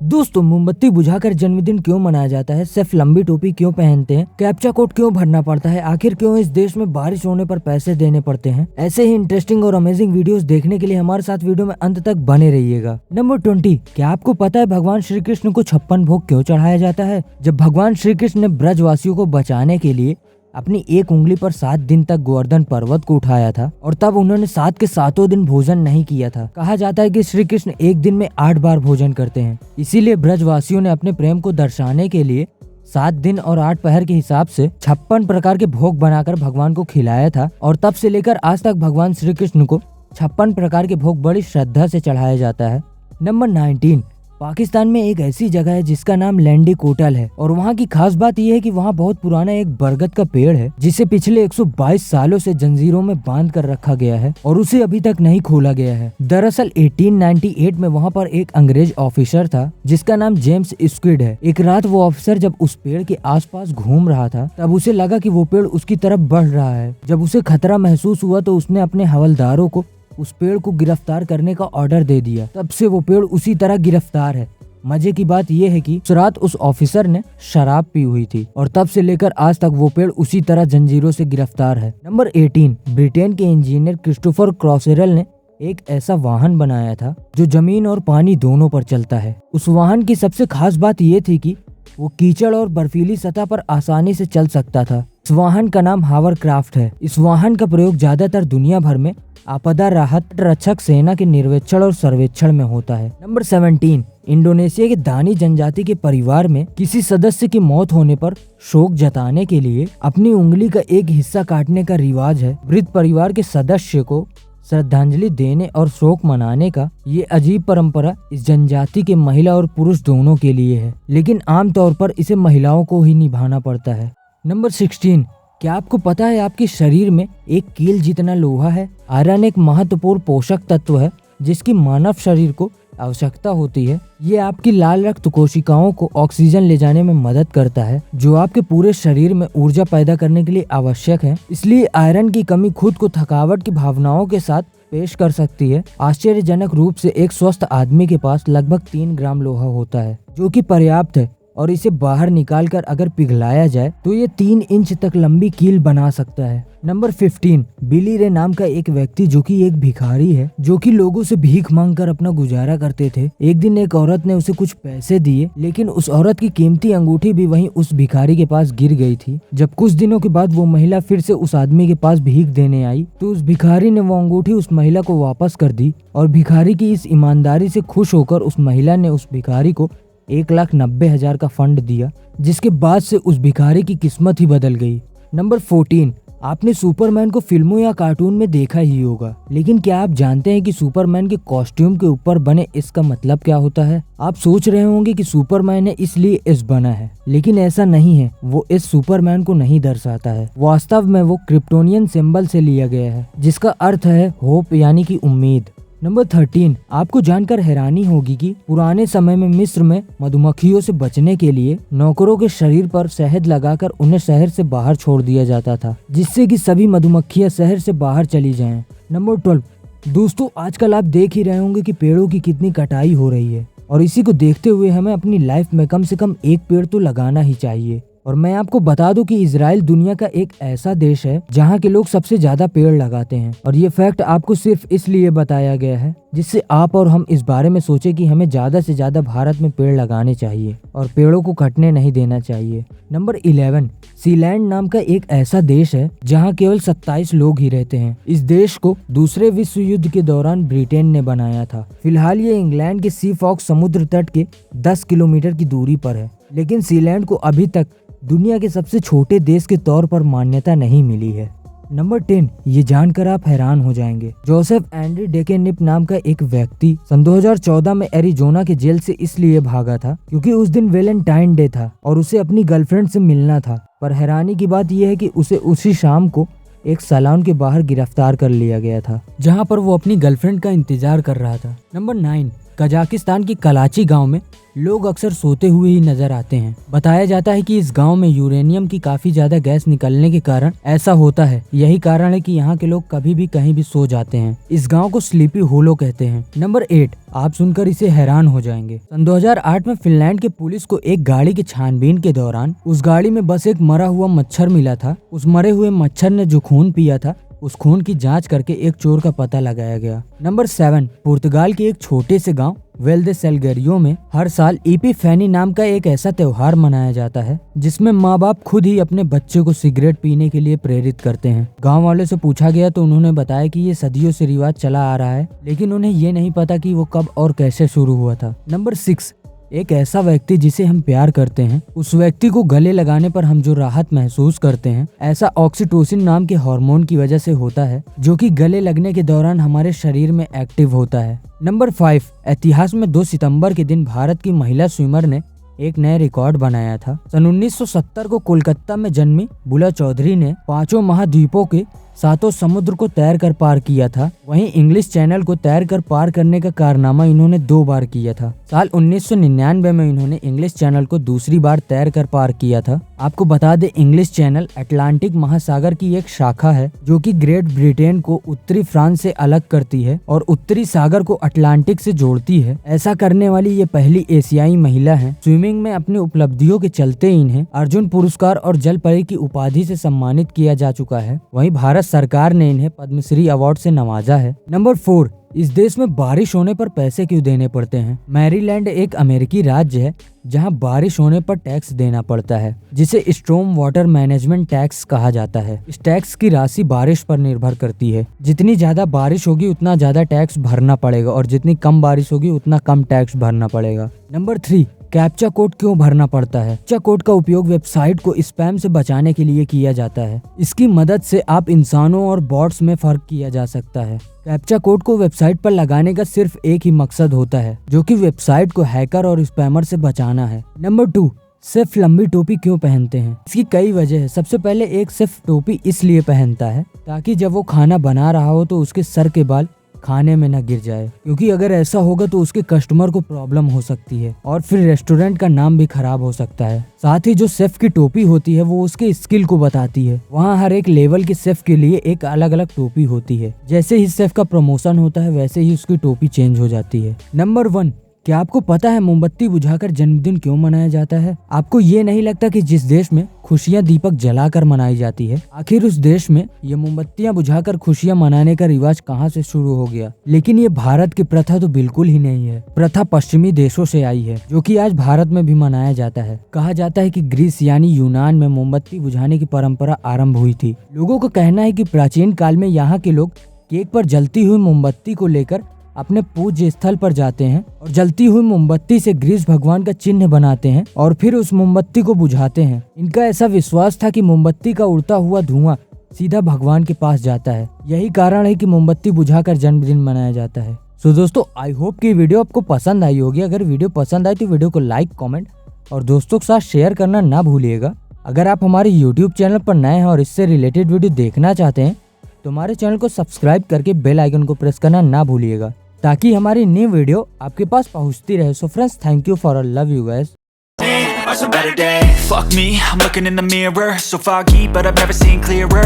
दोस्तों, मोमबत्ती बुझाकर जन्मदिन क्यों मनाया जाता है? सिर्फ लंबी टोपी क्यों पहनते हैं? कैप्चा कोड क्यों भरना पड़ता है? आखिर क्यों इस देश में बारिश होने पर पैसे देने पड़ते हैं? ऐसे ही इंटरेस्टिंग और अमेजिंग वीडियोस देखने के लिए हमारे साथ वीडियो में अंत तक बने रहिएगा। नंबर 20, क्या आपको पता है भगवान श्री कृष्ण को 56 भोग क्यों चढ़ाया जाता है? जब भगवान श्री कृष्ण ने ब्रजवासियों को बचाने के लिए अपनी एक उंगली पर 7 दिन तक गोवर्धन पर्वत को उठाया था और तब उन्होंने 7 के 7 दिन भोजन नहीं किया था। कहा जाता है कि श्री कृष्ण एक दिन में 8 बार भोजन करते हैं। इसीलिए ब्रजवासियों ने अपने प्रेम को दर्शाने के लिए 7 दिन और 8 पहर के हिसाब से 56 प्रकार के भोग बनाकर भगवान को खिलाया था और तब से लेकर आज तक भगवान श्री कृष्ण को 56 प्रकार के भोग बड़ी श्रद्धा से चढ़ाया जाता है। नंबर 19, पाकिस्तान में एक ऐसी जगह है जिसका नाम लैंडी कोटल है और वहाँ की खास बात यह है कि वहाँ बहुत पुराना एक बरगद का पेड़ है जिसे पिछले 122 सालों से जंजीरों में बांध कर रखा गया है और उसे अभी तक नहीं खोला गया है। दरअसल 1898 में वहाँ पर एक अंग्रेज ऑफिसर था जिसका नाम जेम्स स्क्विड है। एक रात वो ऑफिसर जब उस पेड़ के आसपास घूम रहा था तब उसे लगा कि वो पेड़ उसकी तरफ बढ़ रहा है। जब उसे खतरा महसूस हुआ तो उसने अपने हवलदारों को उस पेड़ को गिरफ्तार करने का ऑर्डर दे दिया। तब से वो पेड़ उसी तरह गिरफ्तार है। मजे की बात यह है कि उस रात उस ऑफिसर ने शराब पी हुई थी और तब से लेकर आज तक वो पेड़ उसी तरह जंजीरों से गिरफ्तार है। नंबर 18, ब्रिटेन के इंजीनियर क्रिस्टोफर क्रॉसेरल ने एक ऐसा वाहन बनाया था जो जमीन और पानी दोनों पर चलता है। उस वाहन की सबसे खास बात यह थी कि वो कीचड़ और बर्फीली सतह पर आसानी से चल सकता था। इस वाहन का नाम हावरक्राफ्ट है। इस वाहन का प्रयोग ज्यादातर दुनिया भर में आपदा राहत रक्षक सेना के निर्वेक्षण और सर्वेक्षण में होता है। नंबर 17, इंडोनेशिया के दानी जनजाति के परिवार में किसी सदस्य की मौत होने पर शोक जताने के लिए अपनी उंगली का एक हिस्सा काटने का रिवाज है। मृत परिवार के सदस्य को श्रद्धांजलि देने और शोक मनाने का ये अजीब परंपरा इस जनजाति के महिला और पुरुष दोनों के लिए है, लेकिन आमतौर पर इसे महिलाओं को ही निभाना पड़ता है। नंबर 16, क्या आपको पता है आपके शरीर में एक कील जितना लोहा है? आयरन एक महत्वपूर्ण पोषक तत्व है जिसकी मानव शरीर को आवश्यकता होती है। ये आपकी लाल रक्त कोशिकाओं को ऑक्सीजन ले जाने में मदद करता है जो आपके पूरे शरीर में ऊर्जा पैदा करने के लिए आवश्यक है। इसलिए आयरन की कमी खुद को थकावट की भावनाओं के साथ पेश कर सकती है। आश्चर्यजनक रूप से एक स्वस्थ आदमी के पास लगभग 3 ग्राम लोहा होता है जो कि पर्याप्त है और इसे बाहर निकालकर अगर पिघलाया जाए तो ये 3 इंच तक लंबी कील बना सकता है। नंबर 15, बिली रे नाम का एक व्यक्ति जो कि एक भिखारी है जो कि लोगों से भीख मांगकर अपना गुजारा करते थे। एक दिन एक औरत ने उसे कुछ पैसे दिए लेकिन उस औरत की कीमती अंगूठी भी वहीं उस भिखारी के पास गिर गई थी। जब कुछ दिनों के बाद वो महिला फिर से उस आदमी के पास भीख देने आई तो उस भिखारी ने वो अंगूठी उस महिला को वापस कर दी और भिखारी की इस ईमानदारी से खुश होकर उस महिला ने उस भिखारी को 1,90,000 का फंड दिया, जिसके बाद से उस भिखारी की किस्मत ही बदल गई। नंबर 14, आपने सुपरमैन को फिल्मों या कार्टून में देखा ही होगा, लेकिन क्या आप जानते हैं कि सुपरमैन के कॉस्ट्यूम के ऊपर बने एस का मतलब क्या होता है? आप सोच रहे होंगे कि सुपरमैन है इसलिए एस बना है, लेकिन ऐसा नहीं है। वो एस सुपरमैन को नहीं दर्शाता है। वास्तव में वो क्रिप्टोनियन सिंबल से लिया गया है जिसका अर्थ है होप यानी कि उम्मीद। नंबर 13, आपको जानकर हैरानी होगी कि पुराने समय में मिस्र में मधुमक्खियों से बचने के लिए नौकरों के शरीर पर शहद लगाकर उन्हें शहर से बाहर छोड़ दिया जाता था जिससे कि सभी मधुमक्खियां शहर से बाहर चली जाएं। नंबर 12, दोस्तों आजकल आप देख ही रहे होंगे कि पेड़ों की कितनी कटाई हो रही है और इसी को देखते हुए हमें अपनी लाइफ में कम से कम एक पेड़ तो लगाना ही चाहिए। और मैं आपको बता दूं कि इजराइल दुनिया का एक ऐसा देश है जहां के लोग सबसे ज्यादा पेड़ लगाते हैं और ये फैक्ट आपको सिर्फ इसलिए बताया गया है जिससे आप और हम इस बारे में सोचे कि हमें ज्यादा से ज्यादा भारत में पेड़ लगाने चाहिए और पेड़ों को कटने नहीं देना चाहिए। नंबर 11, सीलैंड नाम का एक ऐसा देश है जहां केवल 27 लोग ही रहते हैं। इस देश को दूसरे विश्व युद्ध के दौरान ब्रिटेन ने बनाया था। फिलहाल ये इंग्लैंड के सीफॉक्स समुद्र तट के 10 किलोमीटर की दूरी पर है, लेकिन सीलैंड को अभी तक दुनिया के सबसे छोटे देश के तौर पर मान्यता नहीं मिली है। नंबर 10, ये जानकर आप हैरान हो जाएंगे। जोसेफ एंड्री डेकेनिप नाम का एक व्यक्ति सन 2014 में एरिजोना के जेल से इसलिए भागा था क्योंकि उस दिन वैलेंटाइन डे था और उसे अपनी गर्लफ्रेंड से मिलना था। पर हैरानी की बात यह है कि उसे उसी शाम को एक सैलून के बाहर गिरफ्तार कर लिया गया था जहां पर वो अपनी गर्लफ्रेंड का इंतजार कर रहा था। नंबर 9, कजाकिस्तान की कलाची गांव में लोग अक्सर सोते हुए ही नजर आते हैं। बताया जाता है कि इस गांव में यूरेनियम की काफी ज्यादा गैस निकलने के कारण ऐसा होता है। यही कारण है कि यहाँ के लोग कभी भी कहीं भी सो जाते हैं। इस गांव को स्लीपी होलो कहते हैं। नंबर 8, आप सुनकर इसे हैरान हो जाएंगे। सन 2008 में फिनलैंड के पुलिस को एक गाड़ी की छानबीन के दौरान उस गाड़ी में बस एक मरा हुआ मच्छर मिला था। उस मरे हुए मच्छर ने जो खून पिया था, उस खून की जांच करके एक चोर का पता लगाया गया। नंबर 7, पुर्तगाल के एक छोटे से गांव वेल्दे सेल्गेरियो में हर साल ईपिफैनी नाम का एक ऐसा त्योहार मनाया जाता है जिसमें माँ बाप खुद ही अपने बच्चे को सिगरेट पीने के लिए प्रेरित करते हैं। गांव वालों से पूछा गया तो उन्होंने बताया कि ये सदियों से रिवाज चला आ रहा है, लेकिन उन्हें ये नहीं पता कि वो कब और कैसे शुरू हुआ था। नंबर 6, एक ऐसा व्यक्ति जिसे हम प्यार करते हैं, उस व्यक्ति को गले लगाने पर हम जो राहत महसूस करते हैं, ऐसा ऑक्सीटोसिन नाम के हार्मोन की वजह से होता है, जो कि गले लगने के दौरान हमारे शरीर में एक्टिव होता है। नंबर 5, इतिहास में 2 सितंबर के दिन भारत की महिला स्विमर ने एक नया रिकॉर्ड बनाया था। सन 1970 को कोलकाता में जन्मी बुला चौधरी ने 5 महाद्वीपों के 7 समुद्र को तैर कर पार किया था। वहीं इंग्लिश चैनल को तैर कर पार करने का कारनामा इन्होंने 2 बार किया था। साल 1999 में इन्होंने इंग्लिश चैनल को दूसरी बार तैर कर पार किया था। आपको बता दें, इंग्लिश चैनल अटलांटिक महासागर की एक शाखा है जो कि ग्रेट ब्रिटेन को उत्तरी फ्रांस से अलग करती है और उत्तरी सागर को अटलांटिक से जोड़ती है। ऐसा करने वाली ये पहली एशियाई महिला है। स्विमिंग में अपनी उपलब्धियों के चलते इन्हें अर्जुन पुरस्कार और जल परी की उपाधि से सम्मानित किया जा चुका है। वहीं भारत सरकार ने इन्हें पद्मश्री अवार्ड से नवाजा है। नंबर 4, इस देश में बारिश होने पर पैसे क्यों देने पड़ते हैं? मैरीलैंड एक अमेरिकी राज्य है जहां बारिश होने पर टैक्स देना पड़ता है, जिसे स्टॉर्म वाटर मैनेजमेंट टैक्स कहा जाता है। इस टैक्स की राशि बारिश पर निर्भर करती है। जितनी ज्यादा बारिश होगी उतना ज्यादा टैक्स भरना पड़ेगा और जितनी कम बारिश होगी उतना कम टैक्स भरना पड़ेगा। नंबर 3, कैप्चा कोड क्यों भरना पड़ता है? कैप्चा कोड का उपयोग वेबसाइट को स्पैम से बचाने के लिए किया जाता है। इसकी मदद से आप इंसानों और बॉट्स में फर्क किया जा सकता है। कैप्चा कोड को वेबसाइट पर लगाने का सिर्फ एक ही मकसद होता है, जो कि वेबसाइट को हैकर और स्पैमर से बचाना है। नंबर 2, शेफ लंबी टोपी क्यों पहनते हैं? इसकी कई वजह है। सबसे पहले एक शेफ टोपी इसलिए पहनता है ताकि जब वो खाना बना रहा हो तो उसके सर के बाल खाने में न गिर जाए, क्योंकि अगर ऐसा होगा तो उसके कस्टमर को प्रॉब्लम हो सकती है और फिर रेस्टोरेंट का नाम भी खराब हो सकता है। साथ ही जो शेफ की टोपी होती है वो उसके स्किल को बताती है। वहाँ हर एक लेवल के शेफ के लिए एक अलग अलग टोपी होती है। जैसे ही शेफ का प्रमोशन होता है वैसे ही उसकी टोपी चेंज हो जाती है। नंबर 1, क्या आपको पता है मोमबत्ती बुझाकर जन्मदिन क्यों मनाया जाता है? आपको ये नहीं लगता कि जिस देश में खुशियां दीपक जलाकर मनाई जाती है, आखिर उस देश में ये मोमबत्तियां बुझाकर खुशियां मनाने का रिवाज कहां से शुरू हो गया? लेकिन ये भारत की प्रथा तो बिल्कुल ही नहीं है। प्रथा पश्चिमी देशों से आई है, जो कि आज भारत में भी मनाया जाता है। कहा जाता है कि ग्रीस यानी यूनान में मोमबत्ती बुझाने की परंपरा आरंभ हुई थी। लोगों का कहना है कि प्राचीन काल में यहाँ के लोग केक पर जलती हुई मोमबत्ती को लेकर अपने पूज्य स्थल पर जाते हैं और जलती हुई मोमबत्ती से ग्रीस भगवान का चिन्ह बनाते हैं और फिर उस मोमबत्ती को बुझाते हैं। इनका ऐसा विश्वास था कि मोमबत्ती का उड़ता हुआ धुआं सीधा भगवान के पास जाता है। यही कारण है कि मोमबत्ती बुझाकर जन्मदिन मनाया जाता है। सो दोस्तों, आई होप कि वीडियो आपको पसंद आई होगी। अगर वीडियो पसंद आई तो वीडियो को लाइक, कमेंट और दोस्तों के साथ शेयर करना ना भूलिएगा। अगर आप हमारे यूट्यूब चैनल पर नए हैं और इससे रिलेटेड वीडियो देखना चाहते हैं तो हमारे चैनल को सब्सक्राइब करके बेल आइकन को प्रेस करना ना भूलिएगा, ताकि हमारी न्यू वीडियो आपके पास पहुंचती रहे। So friends, thank you for love you guys. Fuck me, I'm looking in the mirror, so foggy, but I've never seen clearer.